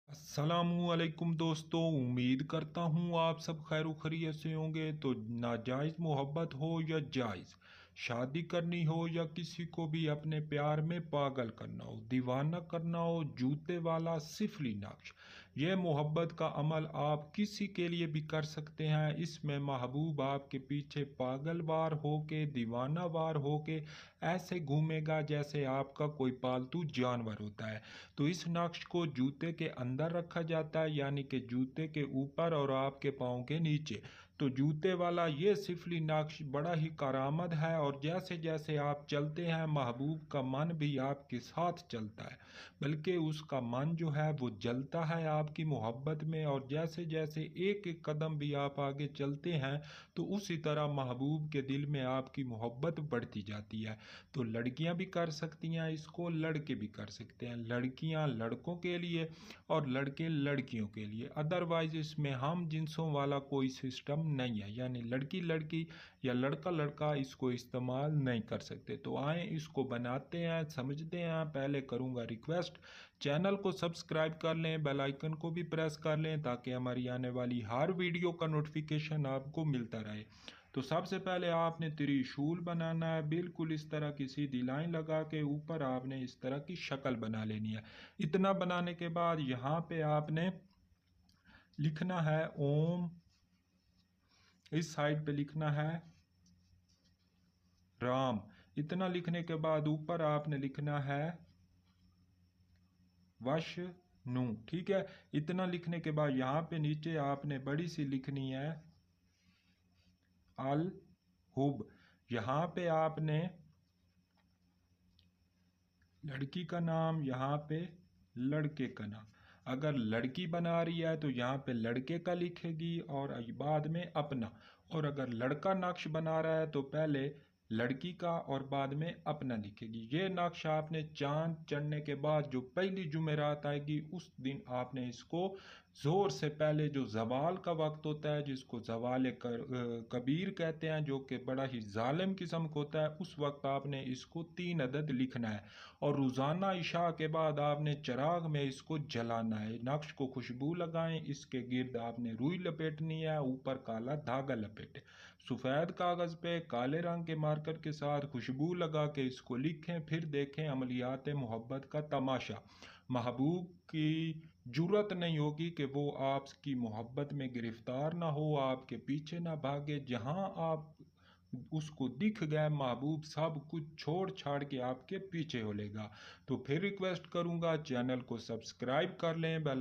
अस्सलामुअलैकुम दोस्तों, उम्मीद करता हूँ आप सब खैर खैरियत से होंगे। तो नाजायज़ मोहब्बत हो या जायज़, शादी करनी हो या किसी को भी अपने प्यार में पागल करना हो, दीवाना करना हो, जूते वाला सिफली नक्श, यह मोहब्बत का अमल आप किसी के लिए भी कर सकते हैं। इसमें महबूब आपके पीछे पागल वार होके, दीवाना वार होके ऐसे घूमेगा जैसे आपका कोई पालतू जानवर होता है। तो इस नक्श को जूते के अंदर रखा जाता है, यानी कि जूते के ऊपर और आपके पाँव के नीचे। तो जूते वाला ये सिफली नक्श बड़ा ही करामत है, और जैसे जैसे आप चलते हैं महबूब का मन भी आपके साथ चलता है, बल्कि उसका मन जो है वो जलता है आपकी मोहब्बत में। और जैसे जैसे एक एक कदम भी आप आगे चलते हैं तो उसी तरह महबूब के दिल में आपकी मोहब्बत बढ़ती जाती है। तो लड़कियां भी कर सकती हैं इसको, लड़के भी कर सकते हैं। लड़कियां लड़कों के लिए और लड़के लड़कियों के लिए, अदरवाइज इसमें हम जिन्सों वाला कोई सिस्टम नहीं है, यानी लड़की लड़की या लड़का लड़का इसको इस्तेमाल नहीं कर सकते। तो आए इसको बनाते हैं, समझते हैं। पहले करूंगा रिक्वेस्ट, चैनल को सब्सक्राइब कर लें, बेल आइकन को भी प्रेस कर लें ताकि हमारी आने वाली हर वीडियो का नोटिफिकेशन आपको मिलता रहे। तो सबसे पहले आपने त्रिशूल बनाना है, बिल्कुल इस तरह की सीधी लाइन लगा के ऊपर आपने इस तरह की शक्ल बना लेनी है। इतना बनाने के बाद यहाँ पे आपने लिखना है ओम, इस साइड पे लिखना है राम। इतना लिखने के बाद ऊपर आपने लिखना है वशनु। ठीक है, इतना लिखने के बाद यहाँ पे नीचे आपने बड़ी सी लिखनी है अल हुब। यहाँ पे आपने लड़की का नाम, यहाँ पे लड़के का नाम। अगर लड़की बना रही है तो यहाँ पे लड़के का लिखेगी और बाद में अपना। और अगर लड़का नक्श बना रहा है तो पहले लड़की का और बाद में अपना लिखेगी। ये नक्श आपने चांद चढ़ने के बाद जो पहली जुमेरात आएगी उस दिन आपने इसको जोर से, पहले जो जवाल का वक्त होता है जिसको जवाल कबीर कहते हैं, जो कि बड़ा ही जालिम किस्म का होता है, उस वक्त आपने इसको 3 अदद लिखना है। और रोज़ाना इशा के बाद आपने चिराग में इसको जलाना है। नक्श को खुशबू लगाएं, इसके गिर्द आपने रुई लपेटनी है, ऊपर काला धागा लपेटे। सफ़ेद कागज़ पे काले रंग के मार्कर के साथ खुशबू लगा के इसको लिखें, फिर देखें अमलियात मोहब्बत का तमाशा। महबूब की जुर्रत नहीं होगी कि वो आपकी मोहब्बत में गिरफ्तार ना हो, आपके पीछे ना भागे। जहां आप उसको दिख गए महबूब सब कुछ छोड़ छाड़ के आपके पीछे हो लेगा। तो फिर रिक्वेस्ट करूंगा चैनल को सब्सक्राइब कर लें, बेल